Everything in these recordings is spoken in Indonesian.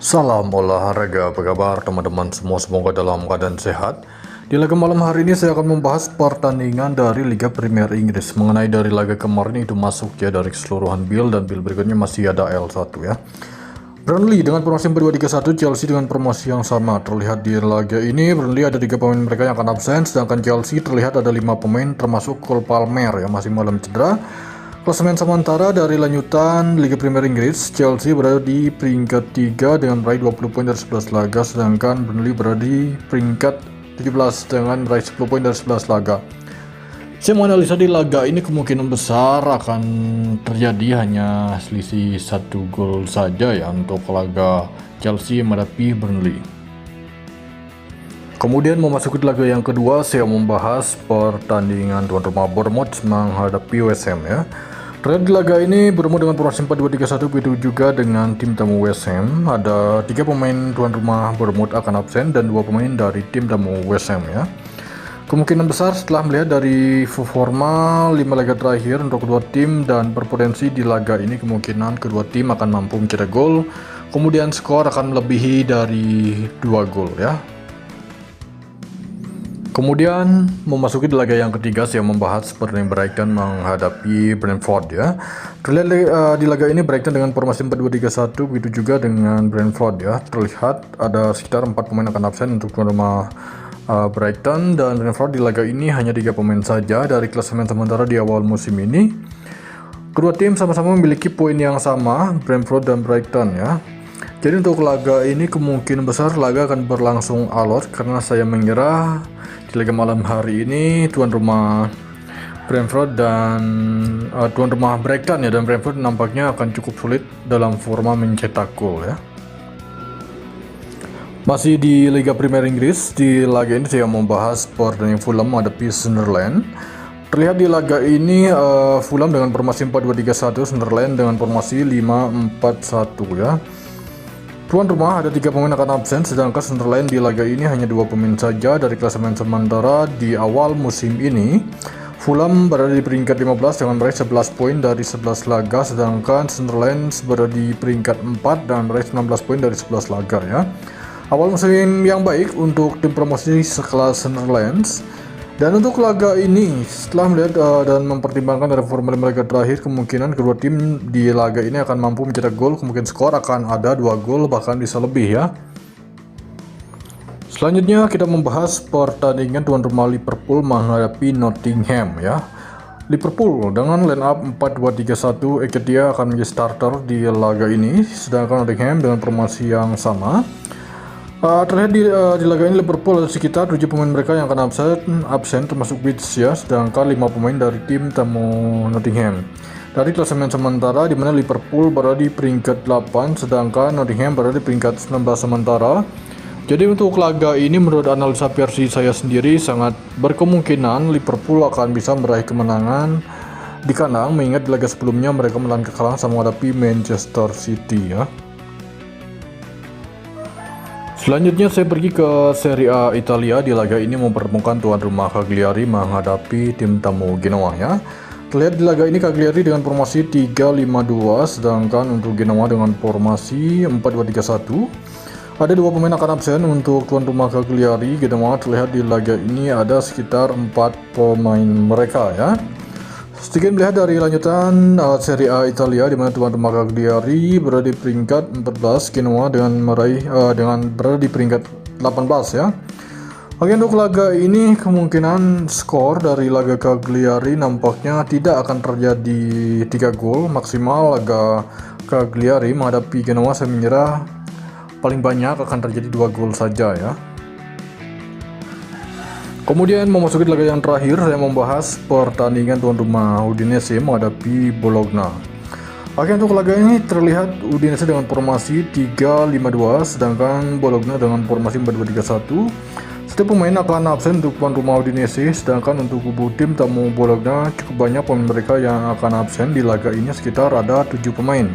Salam olahraga, apa kabar teman-teman semua, semoga dalam keadaan sehat. Di laga malam hari ini saya akan membahas pertandingan dari Liga Premier Inggris. Mengenai dari laga kemarin itu masuk ya dari keseluruhan build, dan build berikutnya masih ada L1 ya. Burnley dengan formasi 4-2-3-1, Chelsea dengan formasi yang sama. Terlihat di laga ini Burnley ada 3 pemain mereka yang akan absen, sedangkan Chelsea terlihat ada 5 pemain termasuk Cole Palmer yang masih malam cedera. Klasemen sementara dari lanjutan Liga Premier Inggris, Chelsea berada di peringkat 3 dengan meraih 20 poin dari 11 laga, sedangkan Burnley berada di peringkat 17 dengan meraih 10 poin dari 11 laga. Saya menganalisa di laga ini kemungkinan besar akan terjadi hanya selisih 1 gol saja ya untuk laga Chelsea menghadapi Burnley. Kemudian memasuki laga yang kedua, saya membahas pertandingan tuan rumah Bournemouth menghadapi West Ham ya. Terlihat di laga ini bertemu dengan formasi 4-2-3-1, begitu juga dengan tim tamu West Ham. Ada 3 pemain tuan rumah Bournemouth akan absen dan 2 pemain dari tim tamu West Ham ya. Kemungkinan besar setelah melihat dari performa 5 laga terakhir untuk kedua tim dan berpotensi di laga ini, kemungkinan kedua tim akan mampu mencetak gol. Kemudian skor akan melebihi dari 2 gol ya. Kemudian memasuki di laga yang ketiga, saya membahas pertandingan Brighton menghadapi Brentford ya. Terlihat di laga ini Brighton dengan formasi 4-2-3-1, begitu juga dengan Brentford ya. Terlihat ada sekitar 4 pemain akan absen untuk tuan rumah Brighton, dan Brentford di laga ini hanya 3 pemain saja dari klasemen sementara di awal musim ini. Kedua tim sama-sama memiliki poin yang sama, Brentford dan Brighton ya. Jadi untuk laga ini kemungkinan besar laga akan berlangsung alot, karena saya mengira di laga malam hari ini tuan rumah Brentford dan tuan rumah Brighton ya, dan Brentford nampaknya akan cukup sulit dalam forma mencetak gol ya. Masih di Liga Premier Inggris, di laga ini saya membahas pertandingan Fulham menghadapi Sunderland. Terlihat di laga ini Fulham dengan formasi 4-2-3-1, Sunderland dengan formasi 5-4-1 ya. Tuan rumah ada 3 pemain akan absen, sedangkan Sunderland di laga ini hanya 2 pemain saja dari klasemen sementara di awal musim ini. Fulham berada di peringkat 15 dengan meraih 11 poin dari 11 laga, sedangkan Sunderland berada di peringkat 4 dan meraih 19 poin dari 11 laga ya. Awal musim yang baik untuk tim promosi sekelas Sunderland. Dan untuk laga ini, setelah melihat dan mempertimbangkan dari formula mereka terakhir, kemungkinan kedua tim di laga ini akan mampu mencetak gol. Kemungkinan skor akan ada 2 gol, bahkan bisa lebih ya. Selanjutnya kita membahas pertandingan tuan rumah Liverpool menghadapi Nottingham ya. Liverpool dengan line up 4-2-3-1, Nketiah akan menjadi starter di laga ini, sedangkan Nottingham dengan formasi yang sama. Terlihat di laga ini Liverpool ada sekitar 7 pemain mereka yang akan absen termasuk Beats ya, sedangkan 5 pemain dari tim tamu Nottingham. Dari klasemen sementara di mana Liverpool berada di peringkat 8, sedangkan Nottingham berada di peringkat 19 sementara. Jadi untuk laga ini menurut analisa versi saya sendiri sangat berkemungkinan Liverpool akan bisa meraih kemenangan di kandang, mengingat di laga sebelumnya mereka menelan kekalahan sama menghadapi Manchester City ya. Selanjutnya saya pergi ke Serie A Italia. Di laga ini mempertemukan tuan rumah Cagliari menghadapi tim tamu Genoa ya. Terlihat di laga ini Cagliari dengan formasi 3-5-2, sedangkan untuk Genoa dengan formasi 4-2-3-1. Ada 2 pemain akan absen untuk tuan rumah Cagliari. Genoa terlihat di laga ini ada sekitar 4 pemain mereka ya. Sedikit melihat dari lanjutan Serie A Italia, di mana tuan rumah Cagliari berada di peringkat 14, Genoa dengan berada di peringkat 18 ya. Oke, untuk laga ini kemungkinan skor dari laga Cagliari nampaknya tidak akan terjadi 3 gol maksimal. Laga Cagliari menghadapi Genoa saya mengira paling banyak akan terjadi 2 gol saja ya. Kemudian memasuki laga yang terakhir, saya membahas pertandingan tuan rumah Udinese menghadapi Bologna. Oke, untuk laga ini terlihat Udinese dengan formasi 3-5-2, sedangkan Bologna dengan formasi 4-2-3-1. Setiap pemain akan absen untuk tuan rumah Udinese, sedangkan untuk kubu tim tamu Bologna cukup banyak pemain mereka yang akan absen. Di laga ini sekitar ada 7 pemain.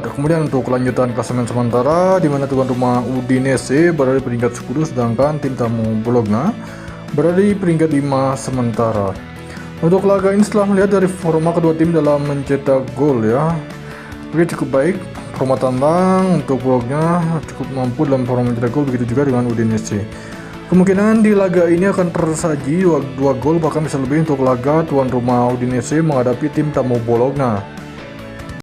Kemudian untuk kelanjutan klasemen sementara, di mana tuan rumah Udinese berada di peringkat 10, sedangkan tim tamu Bologna berada di peringkat 5 sementara. Untuk laga ini setelah melihat dari forma kedua tim dalam mencetak gol ya, oke, cukup baik Roma tandang untuk vlognya cukup mampu dalam form mencetak gol, begitu juga dengan Udinese. Kemungkinan di laga ini akan tersaji dua gol bahkan bisa lebih untuk laga tuan rumah Udinese menghadapi tim tamu Bologna.